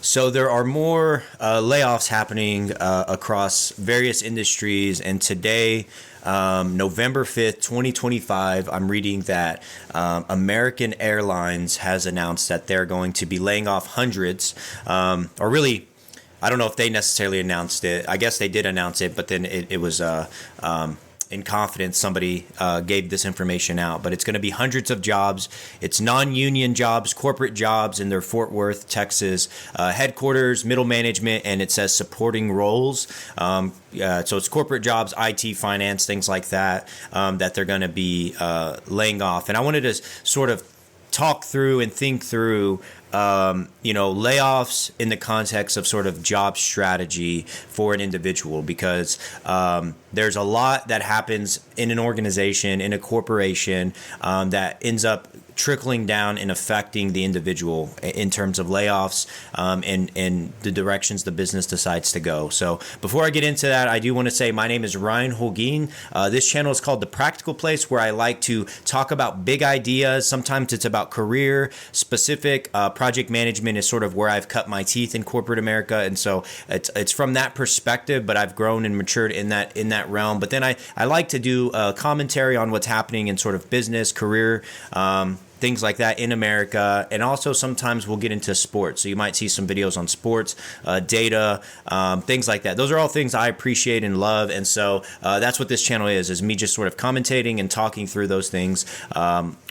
So there are more layoffs happening across various industries, and today, November 5th, 2025, I'm reading that American Airlines has announced that they're going to be laying off hundreds, or really, I don't know if they necessarily announced it. I guess they did announce it, but then it was in confidence, somebody gave this information out, but it's going to be hundreds of jobs. It's non-union jobs, corporate jobs in their Fort Worth, Texas headquarters, middle management, and it says supporting roles. So it's corporate jobs, IT, finance, things like that, that they're going to be laying off. And I wanted to sort of talk through and think through layoffs in the context of sort of job strategy for an individual, because there's a lot that happens in an organization, in a corporation, that ends up trickling down and affecting the individual in terms of layoffs, and the directions the business decides to go. So before I get into that, I do want to say my name is Ryan Holguin. This channel is called The Practical Place, where I like to talk about big ideas. Sometimes it's about career specific. Project management is sort of where I've cut my teeth in corporate America, and so it's from that perspective. But I've grown and matured in that realm. But then I like to do a commentary on what's happening in sort of business, career, things like that in America. And also sometimes we'll get into sports. So you might see some videos on sports, data, things like that. Those are all things I appreciate and love. And so that's what this channel is me just sort of commentating and talking through those things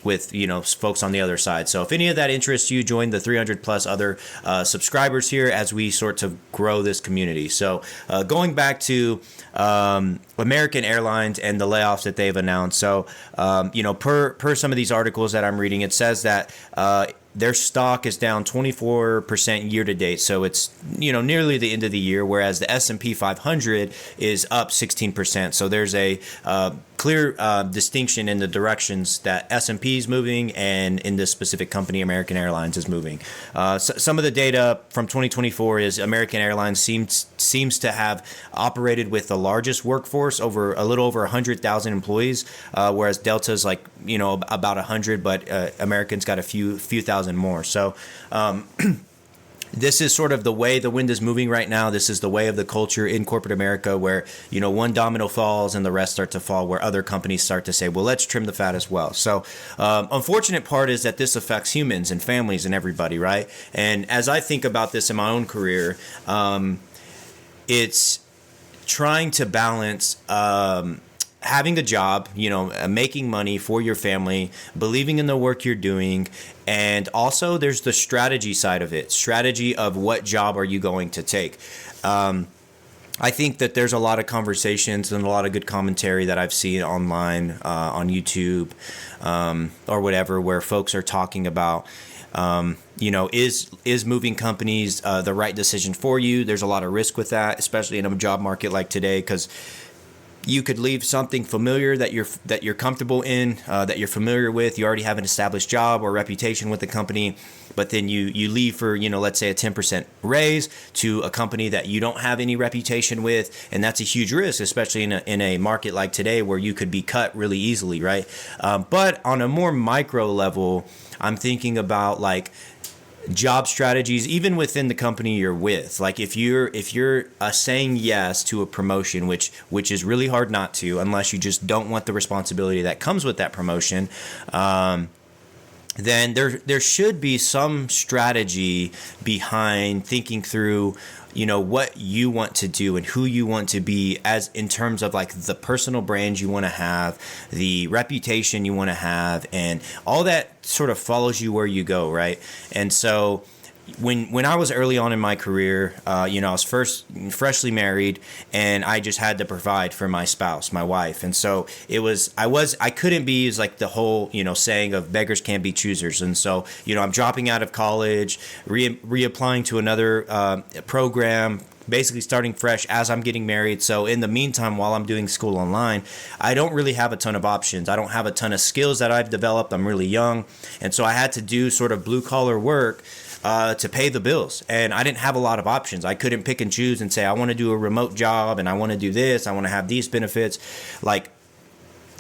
with, folks on the other side. So if any of that interests you, join the 300 plus other subscribers here as we sort of grow this community. So going back to American Airlines and the layoffs that they've announced. So, per some of these articles that I'm reading, it says that their stock is down 24% year to date. So it's, nearly the end of the year, whereas the S&P 500 is up 16%. So there's a clear distinction in the directions that S&P is moving and in this specific company, American Airlines, is moving. Some of the data from 2024 is American Airlines seems to have operated with the largest workforce, over a little over 100,000 employees, whereas Delta's like, about 100, but American's got a few thousand more. So this is sort of the way the wind is moving right now. This is the way of the culture in corporate America, where, one domino falls and the rest start to fall, where other companies start to say, well, let's trim the fat as well. So unfortunate part is that this affects humans and families and everybody, right? And as I think about this in my own career, it's trying to balance having a job, making money for your family, believing in the work you're doing, and also there's the strategy side of it, strategy of what job are you going to take. I think that there's a lot of conversations and a lot of good commentary that I've seen online, on YouTube, or whatever, where folks are talking about, is moving companies the right decision for you? There's a lot of risk with that, especially in a job market like today, because you could leave something familiar that you're comfortable in, that you're familiar with. You already have an established job or reputation with the company, but then you leave for, let's say a 10% raise to a company that you don't have any reputation with, and that's a huge risk, especially in a market like today where you could be cut really easily, right? But on a more micro level, I'm thinking about like job strategies, even within the company you're with. Like if you're saying yes to a promotion, which is really hard not to, unless you just don't want the responsibility that comes with that promotion, then there should be some strategy behind thinking through, what you want to do and who you want to be, as in terms of like the personal brand you want to have, the reputation you want to have, and all that sort of follows you where you go, right? And so when I was early on in my career, I was freshly married, and I just had to provide for my spouse, my wife. And so I couldn't be, is like the whole, saying of beggars can't be choosers. And so, I'm dropping out of college, reapplying to another program, basically starting fresh as I'm getting married. So in the meantime, while I'm doing school online, I don't really have a ton of options. I don't have a ton of skills that I've developed. I'm really young. And so I had to do sort of blue collar work to pay the bills. And I didn't have a lot of options. I couldn't pick and choose and say, I want to do a remote job and I want to do this. I want to have these benefits. Like,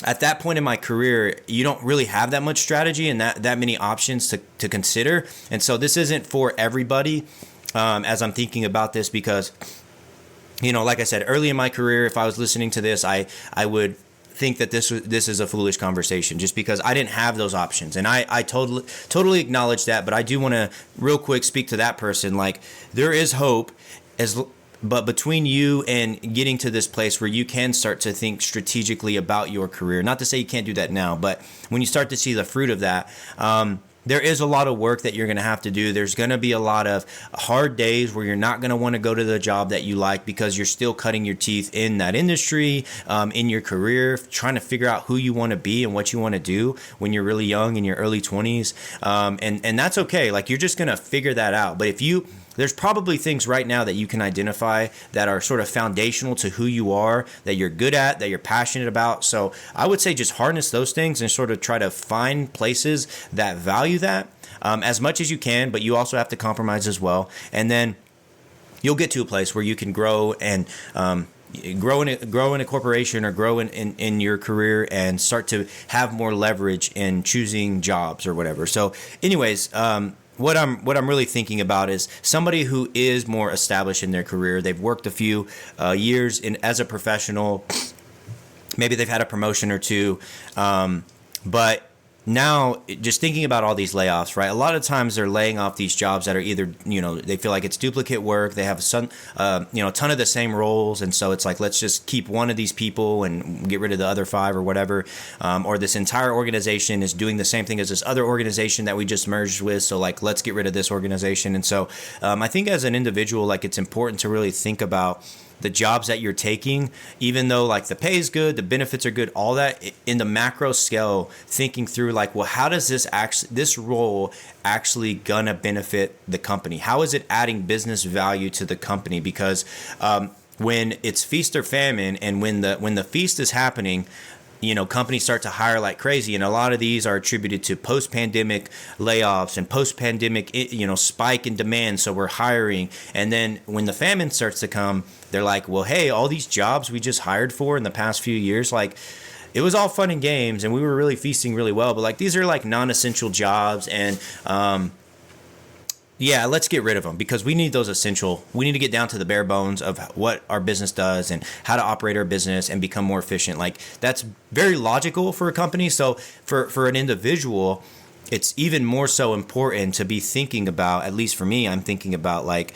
at that point in my career, you don't really have that much strategy and that many options to consider. And so this isn't for everybody. as I'm thinking about this, because, like I said, early in my career, if I was listening to this, I would think that this is a foolish conversation, just because I didn't have those options. And I totally acknowledge that. But I do want to real quick speak to that person. Like, there is hope, but between you and getting to this place where you can start to think strategically about your career, not to say you can't do that now, but when you start to see the fruit of that, there is a lot of work that you're going to have to do. There's going to be a lot of hard days where you're not going to want to go to the job that you like, because you're still cutting your teeth in that industry, in your career, trying to figure out who you want to be and what you want to do when you're really young, in your early 20s. And that's okay. Like, you're just going to figure that out. But there's probably things right now that you can identify that are sort of foundational to who you are, that you're good at, that you're passionate about. So I would say just harness those things and sort of try to find places that value that as much as you can, but you also have to compromise as well. And then you'll get to a place where you can grow and grow in a corporation, or grow in your career, and start to have more leverage in choosing jobs or whatever. So anyways, what I'm really thinking about is somebody who is more established in their career. They've worked a few years as a professional. Maybe they've had a promotion or two, but now, just thinking about all these layoffs, right? A lot of times they're laying off these jobs that are either, they feel like it's duplicate work. They have a ton of the same roles. And so it's like, let's just keep one of these people and get rid of the other 5 or whatever. Or this entire organization is doing the same thing as this other organization that we just merged with. So like, let's get rid of this organization. And so I think as an individual, like, it's important to really think about the jobs that you're taking, even though like the pay is good, the benefits are good, all that in the macro scale, thinking through like, well, how does this role actually gonna benefit the company? How is it adding business value to the company? Because when it's feast or famine, and when the feast is happening, companies start to hire like crazy. And a lot of these are attributed to post-pandemic layoffs and post-pandemic, spike in demand. So we're hiring. And then when the famine starts to come, they're like, well, hey, all these jobs we just hired for in the past few years, like, it was all fun and games and we were really feasting really well. But like, these are like non-essential jobs. And, yeah, let's get rid of them, because we need those essential. We need to get down to the bare bones of what our business does and how to operate our business and become more efficient. Like, that's very logical for a company. So for an individual, it's even more so important to be thinking about, at least for me, I'm thinking about like,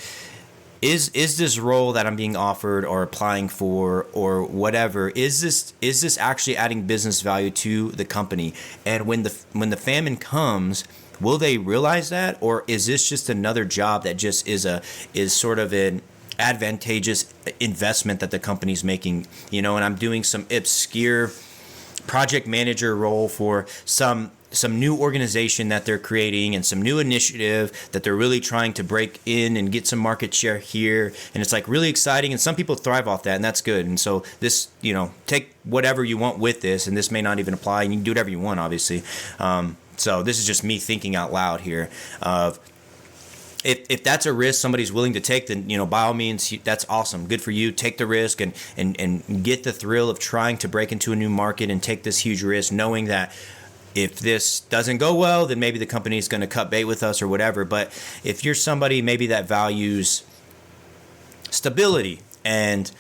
is this role that I'm being offered or applying for or whatever, is this actually adding business value to the company? And when the famine comes, will they realize that, or is this just another job that just is sort of an advantageous investment that the company's making? And I'm doing some obscure project manager role for some new organization that they're creating and some new initiative that they're really trying to break in and get some market share here. And it's like really exciting. And some people thrive off that, and that's good. And so this, take whatever you want with this, and this may not even apply, and you can do whatever you want, obviously. So this is just me thinking out loud here of, if that's a risk somebody's willing to take, then, by all means, that's awesome. Good for you. Take the risk and get the thrill of trying to break into a new market and take this huge risk, knowing that if this doesn't go well, then maybe the company is going to cut bait with us or whatever. But if you're somebody maybe that values stability and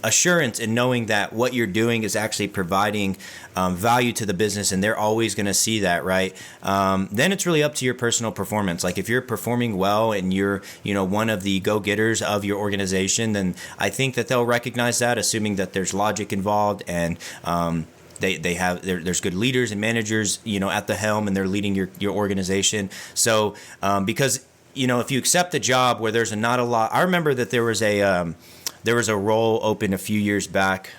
assurance, and knowing that what you're doing is actually providing value to the business, and they're always going to see that, right? Then it's really up to your personal performance. Like, if you're performing well and you're, one of the go-getters of your organization, then I think that they'll recognize that, assuming that there's logic involved, and there's good leaders and managers, at the helm, and they're leading your organization. So because if you accept a job where there's not a lot, I remember that there was a role open a few years back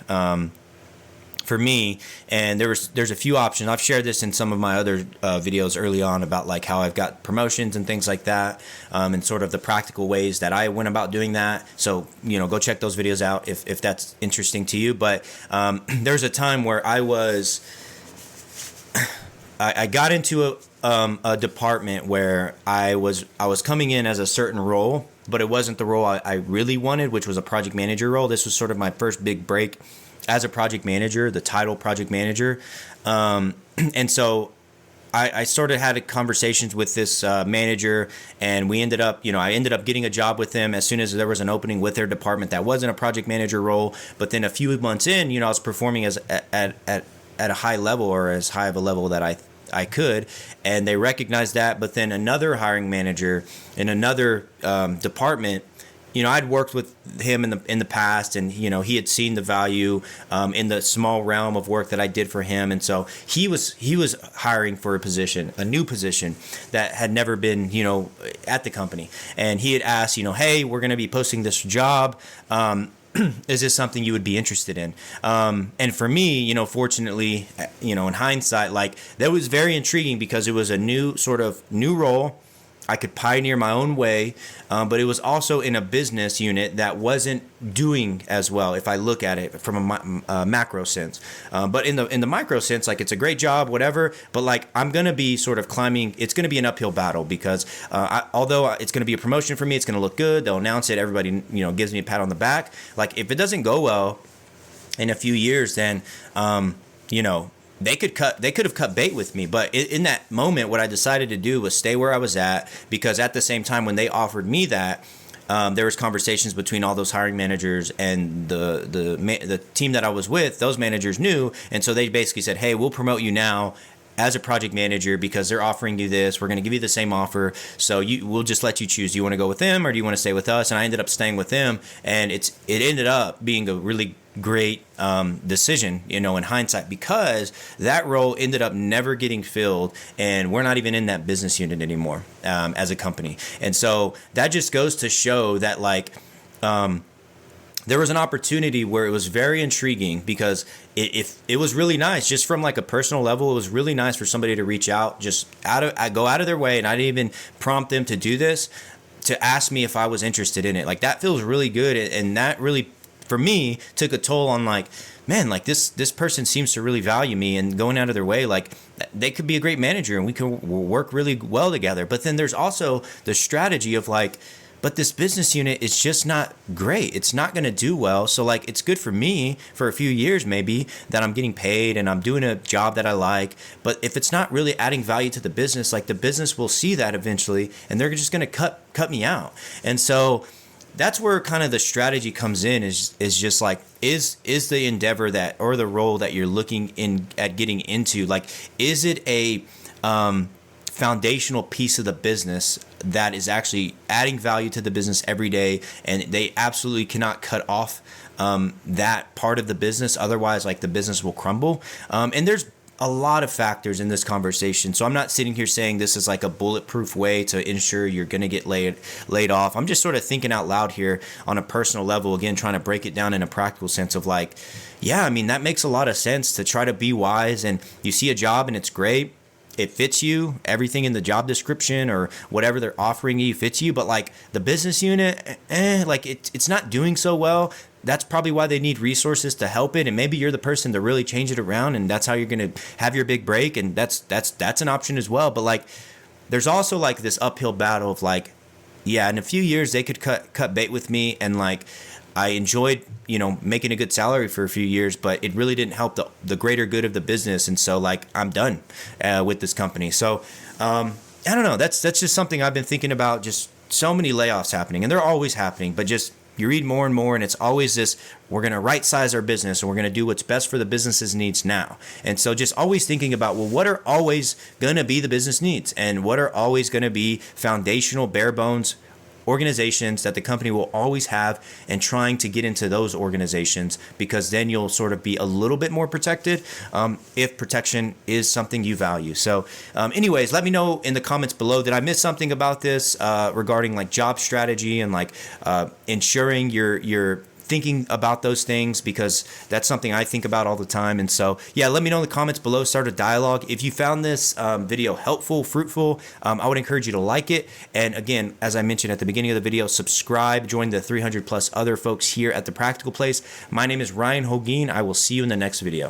for me, and there's a few options. I've shared this in some of my other videos early on about like how I've got promotions and things like that, and sort of the practical ways that I went about doing that. So go check those videos out if that's interesting to you. But there's a time where I got into a department where I was coming in as a certain role, but it wasn't the role I really wanted, which was a project manager role. This was sort of my first big break as a project manager, the title project manager. And so I started having conversations with this manager, and we ended up, I ended up getting a job with them as soon as there was an opening with their department that wasn't a project manager role. But then a few months in, I was performing as at a high level, or as high of a level that I could, and they recognized that. But then another hiring manager in another department, I'd worked with him in the past, and he had seen the value in the small realm of work that I did for him, and so he was hiring for a new position that had never been at the company, and he had asked, hey, we're going to be posting this job. Is this something you would be interested in? And for me, fortunately, in hindsight, like, that was very intriguing because it was a new role. I could pioneer my own way, but it was also in a business unit that wasn't doing as well if I look at it from a macro sense. But in the micro sense, like, it's a great job, whatever, but like, I'm going to be sort of climbing. It's going to be an uphill battle because although it's going to be a promotion for me, it's going to look good. They'll announce it. Everybody, gives me a pat on the back. Like, if it doesn't go well in a few years, then, they could have cut bait with me. But in that moment, what I decided to do was stay where I was at, because at the same time when they offered me that, there was conversations between all those hiring managers and the team that I was with. Those managers knew, and so they basically said, hey, we'll promote you now as a project manager because they're offering you this. We're going to give you the same offer, so we'll just let you choose. Do you want to go with them or do you want to stay with us? And I ended up staying with them, and it ended up being a really great decision, in hindsight, because that role ended up never getting filled, and we're not even in that business unit anymore as a company. And so that just goes to show that, like, there was an opportunity where it was very intriguing, because it was really nice, just from like a personal level. It was really nice for somebody to reach out, go out of their way, and I didn't even prompt them to do this, to ask me if I was interested in it. Like, that feels really good, and that really, for me, took a toll on, like, man, like, this person seems to really value me, and going out of their way, like, they could be a great manager and we could work really well together. But then there's also the strategy of, like, but this business unit is just not great. It's not going to do well. So, like, it's good for me for a few years maybe that I'm getting paid and I'm doing a job that I like. But if it's not really adding value to the business, like, the business will see that eventually, and they're just going to cut me out. And so that's where kind of the strategy comes in, is just like, is the endeavor that, or the role that you're looking at getting into, like, is it a foundational piece of the business that is actually adding value to the business every day, and they absolutely cannot cut off that part of the business, otherwise, like, the business will crumble. And there's a lot of factors in this conversation, so I'm not sitting here saying this is like a bulletproof way to ensure you're going to get laid off. I'm just sort of thinking out loud here on a personal level, again, trying to break it down in a practical sense of, like, yeah, I mean, that makes a lot of sense to try to be wise, and you see a job and it's great. It fits you, everything in the job description or whatever they're offering you fits you, but, like, the business unit, like, it's not doing so well. That's probably why they need resources to help it, and maybe you're the person to really change it around, and that's how you're going to have your big break, and that's an option as well. But, like, there's also, like, this uphill battle of, like, yeah, in a few years they could cut bait with me, and, like, I enjoyed, making a good salary for a few years, but it really didn't help the greater good of the business. And so, like, I'm done with this company. So, I don't know. That's just something I've been thinking about. Just so many layoffs happening, and they're always happening, but just, you read more and more, and it's always this, we're going to right size our business, and we're going to do what's best for the business's needs now. And so just always thinking about, well, what are always going to be the business needs, and what are always going to be foundational, bare bones organizations that the company will always have, and trying to get into those organizations, because then you'll sort of be a little bit more protected if protection is something you value. So anyways, let me know in the comments below, did I miss something about this regarding, like, job strategy and, like, ensuring you're thinking about those things, because that's something I think about all the time. And so, yeah, let me know in the comments below, start a dialogue. If you found this video helpful, fruitful, I would encourage you to like it. And again, as I mentioned at the beginning of the video, subscribe, join the 300 plus other folks here at The Practical Place. My name is Ryan Holguin. I will see you in the next video.